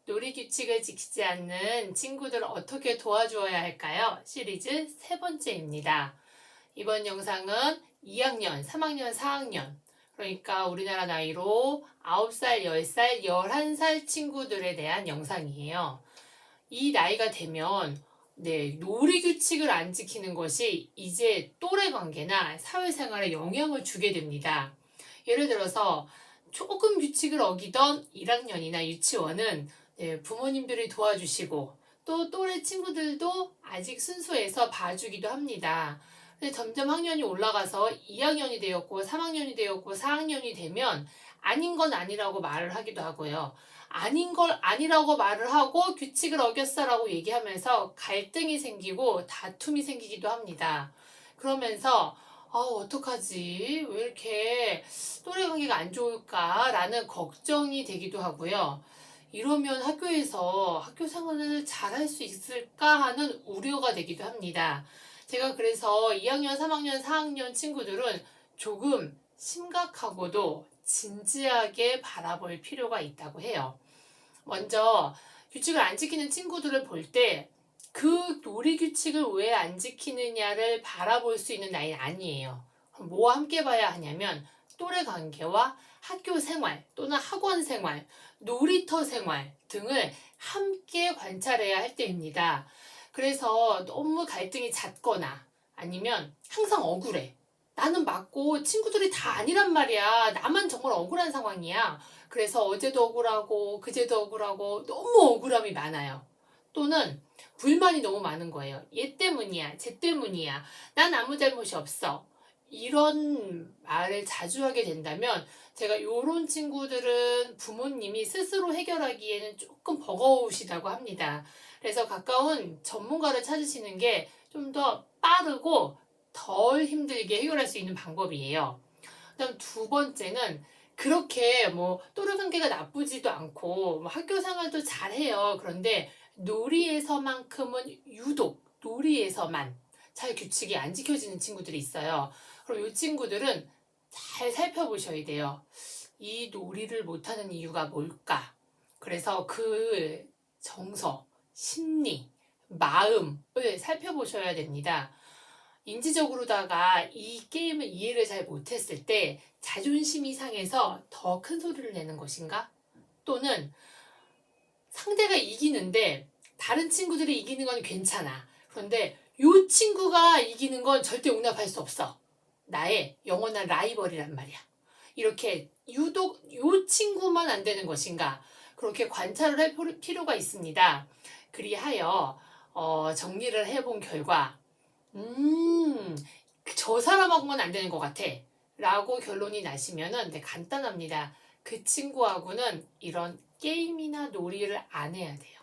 놀이 규칙을 지키지 않는 친구들을 어떻게 도와주어야 할까요? 시리즈 세 번째입니다. 이번 영상은 2학년, 3학년, 4학년, 그러니까 우리나라 나이로 9살, 10살, 11살 친구들에 대한 영상이에요. 이 나이가 되면 놀이 규칙을 안 지키는 것이 이제 또래 관계나 사회생활에 영향을 주게 됩니다. 예를 들어서 조금 규칙을 어기던 1학년이나 유치원은 부모님들이 도와주시고 또 또래 친구들도 아직 순수해서 봐주기도 합니다. 근데 점점 학년이 올라가서 2학년이 되었고 3학년이 되었고 4학년이 되면 아닌 건 아니라고 말을 하기도 하고요. 아닌 걸 아니라고 말을 하고 규칙을 어겼어라고 얘기하면서 갈등이 생기고 다툼이 생기기도 합니다. 그러면서 어떡하지? 왜 이렇게 또래 관계가 안 좋을까라는 걱정이 되기도 하고요. 이러면 학교에서 학교 생활을 잘할 수 있을까 하는 우려가 되기도 합니다. 제가 그래서 2학년, 3학년, 4학년 친구들은 조금 심각하고도 진지하게 바라볼 필요가 있다고 해요. 먼저 규칙을 안 지키는 친구들을 볼 때 그 놀이 규칙을 왜 안 지키느냐를 바라볼 수 있는 나이는 아니에요. 뭐와 함께 봐야 하냐면 또래 관계와 학교 생활 또는 학원 생활, 놀이터 생활 등을 함께 관찰해야 할 때입니다. 그래서 너무 갈등이 잦거나 아니면 항상 억울해. 나는 맞고 친구들이 다 아니란 말이야. 나만 정말 억울한 상황이야. 그래서 어제도 억울하고 그제도 억울하고 너무 억울함이 많아요. 또는 불만이 너무 많은 거예요. 얘 때문이야, 쟤 때문이야. 난 아무 잘못이 없어. 이런 말을 자주 하게 된다면 제가 이런 친구들은 부모님이 스스로 해결하기에는 조금 버거우시다고 합니다. 그래서 가까운 전문가를 찾으시는 게 좀 더 빠르고 덜 힘들게 해결할 수 있는 방법이에요. 그다음 두 번째는 그렇게 또래 관계가 나쁘지도 않고 학교 생활도 잘해요. 그런데 놀이에서만큼은 유독 놀이에서만 잘 규칙이 안 지켜지는 친구들이 있어요. 그럼 이 친구들은 잘 살펴보셔야 돼요. 이 놀이를 못하는 이유가 뭘까? 그래서 그 정서, 심리, 마음을 살펴보셔야 됩니다. 인지적으로다가 이 게임을 이해를 잘 못했을 때 자존심이 상해서 더 큰 소리를 내는 것인가? 또는 상대가 이기는데 다른 친구들이 이기는 건 괜찮아. 그런데 이 친구가 이기는 건 절대 용납할 수 없어. 나의 영원한 라이벌이란 말이야. 이렇게 유독 이 친구만 안 되는 것인가? 그렇게 관찰을 할 필요가 있습니다. 그리하여 정리를 해본 결과 저 사람하고는 안 되는 것 같아. 라고 결론이 나시면은 간단합니다. 그 친구하고는 이런 게임이나 놀이를 안 해야 돼요.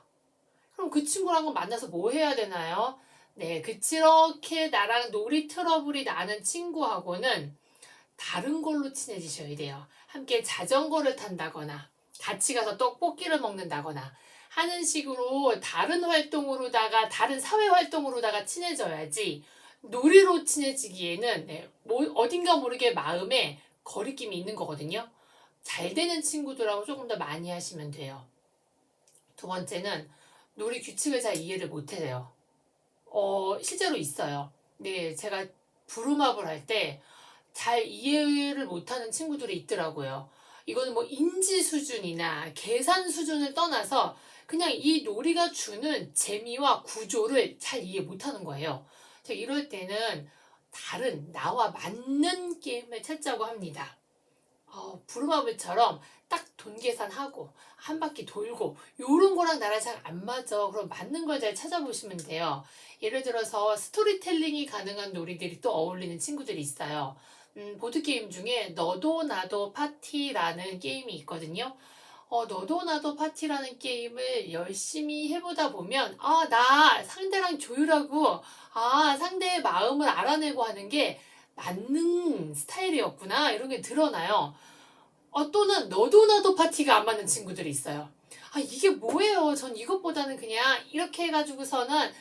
그럼 그 친구랑은 만나서 뭐 해야 되나요? 그렇게 나랑 놀이 트러블이 나는 친구하고는 다른 걸로 친해지셔야 돼요. 함께 자전거를 탄다거나 같이 가서 떡볶이를 먹는다거나 하는 식으로 다른 활동으로다가 다른 사회 활동으로다가 친해져야지 놀이로 친해지기에는 어딘가 모르게 마음에 거리낌이 있는 거거든요. 잘 되는 친구들하고 조금 더 많이 하시면 돼요. 두 번째는 놀이 규칙을 잘 이해를 못해요. 실제로 있어요. 제가 부루마블 할 때 잘 이해를 못하는 친구들이 있더라고요. 이거는 인지 수준이나 계산 수준을 떠나서 그냥 이 놀이가 주는 재미와 구조를 잘 이해 못하는 거예요. 제가 이럴 때는 다른 나와 맞는 게임을 찾자고 합니다. 부루마블처럼 딱 돈 계산하고 한 바퀴 돌고 요런 거랑 나랑 잘 안 맞아. 그럼 맞는 걸 잘 찾아보시면 돼요. 예를 들어서 스토리텔링이 가능한 놀이들이 또 어울리는 친구들이 있어요. 보드게임 중에 너도 나도 파티라는 게임이 있거든요. 너도 나도 파티라는 게임을 열심히 해보다 보면 나 상대랑 조율하고 상대의 마음을 알아내고 하는 게 맞는 스타일이었구나 이런 게 드러나요. 또는 너도 나도 파티가 안 맞는 친구들이 있어요. 이게 뭐예요? 전 이것보다는 그냥 이렇게 해가지고서는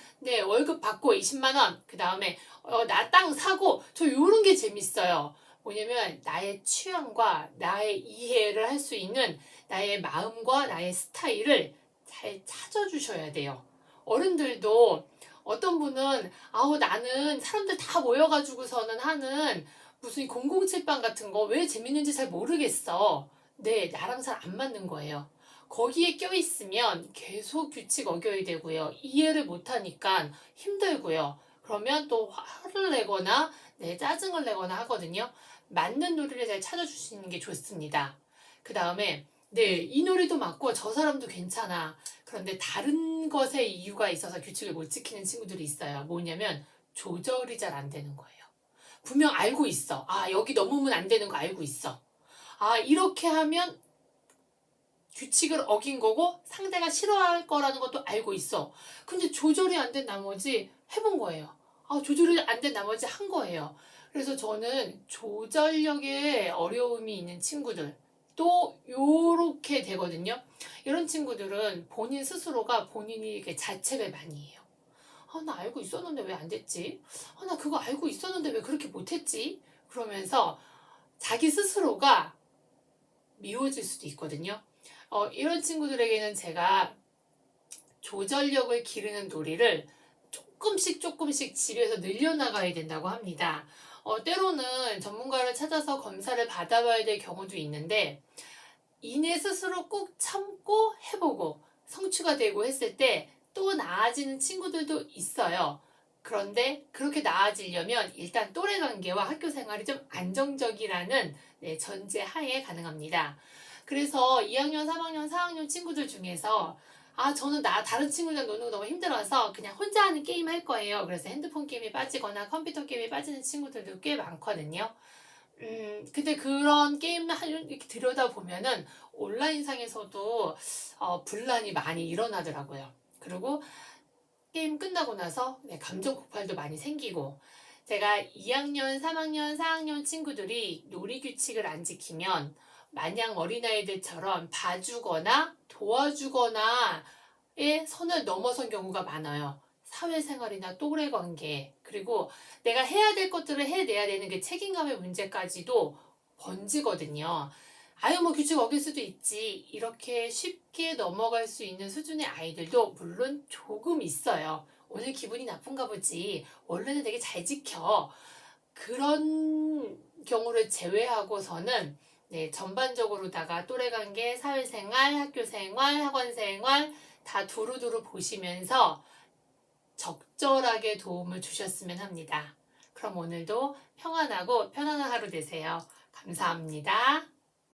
월급 받고 20만 원, 그 다음에 나 땅 사고 저 요런 게 재밌어요. 뭐냐면 나의 취향과 나의 이해를 할 수 있는 나의 마음과 나의 스타일을 잘 찾아주셔야 돼요. 어른들도 어떤 분은 나는 사람들 다 모여가지고서는 하는 무슨 007방 같은 거 왜 재밌는지 잘 모르겠어. 네, 나랑 잘 안 맞는 거예요. 거기에 껴있으면 계속 규칙 어겨야 되고요. 이해를 못하니까 힘들고요. 그러면 또 화를 내거나 짜증을 내거나 하거든요. 맞는 놀이를 잘 찾아주시는 게 좋습니다. 그 다음에 이 놀이도 맞고 저 사람도 괜찮아. 그런데 다른 것에 이유가 있어서 규칙을 못 지키는 친구들이 있어요. 뭐냐면 조절이 잘 안 되는 거예요. 분명 알고 있어. 여기 넘으면 안 되는 거 알고 있어. 이렇게 하면 규칙을 어긴 거고 상대가 싫어할 거라는 것도 알고 있어. 근데 조절이 안 된 나머지 해본 거예요. 조절이 안 된 나머지 한 거예요. 그래서 저는 조절력에 어려움이 있는 친구들 또 요렇게 되거든요. 이런 친구들은 본인 스스로가 본인이 이렇게 자책을 많이 해요. 나 알고 있었는데 왜 안 됐지? 나 그거 알고 있었는데 왜 그렇게 못했지? 그러면서 자기 스스로가 미워질 수도 있거든요. 이런 친구들에게는 제가 조절력을 기르는 놀이를 조금씩 집에서 늘려나가야 된다고 합니다. 때로는 전문가를 찾아서 검사를 받아봐야 될 경우도 있는데 이내 스스로 꾹 참고 해보고 성취가 되고 했을 때 또 나아지는 친구들도 있어요. 그런데 그렇게 나아지려면 일단 또래 관계와 학교 생활이 좀 안정적이라는 전제 하에 가능합니다. 그래서 2학년, 3학년, 4학년 친구들 중에서 저는 다른 친구들이랑 노는 거 너무 힘들어서 그냥 혼자 하는 게임 할 거예요. 그래서 핸드폰 게임에 빠지거나 컴퓨터 게임에 빠지는 친구들도 꽤 많거든요. 근데 그런 게임을 이렇게 들여다보면은 온라인상에서도 분란이 많이 일어나더라고요. 그리고 게임 끝나고 나서 감정 폭발도 많이 생기고 제가 2학년, 3학년, 4학년 친구들이 놀이 규칙을 안 지키면 마냥 어린아이들처럼 봐주거나 도와주거나의 선을 넘어선 경우가 많아요. 사회생활이나 또래 관계 그리고 내가 해야 될 것들을 해내야 되는 그 책임감의 문제까지도 번지거든요. 뭐 규칙 어길 수도 있지 이렇게 쉽게 넘어갈 수 있는 수준의 아이들도 물론 조금 있어요. 오늘 기분이 나쁜가 보지 원래는 되게 잘 지켜. 그런 경우를 제외하고서는 전반적으로다가 또래관계, 사회생활, 학교생활, 학원생활 다 두루두루 보시면서 적절하게 도움을 주셨으면 합니다. 그럼 오늘도 평안하고 편안한 하루 되세요. 감사합니다.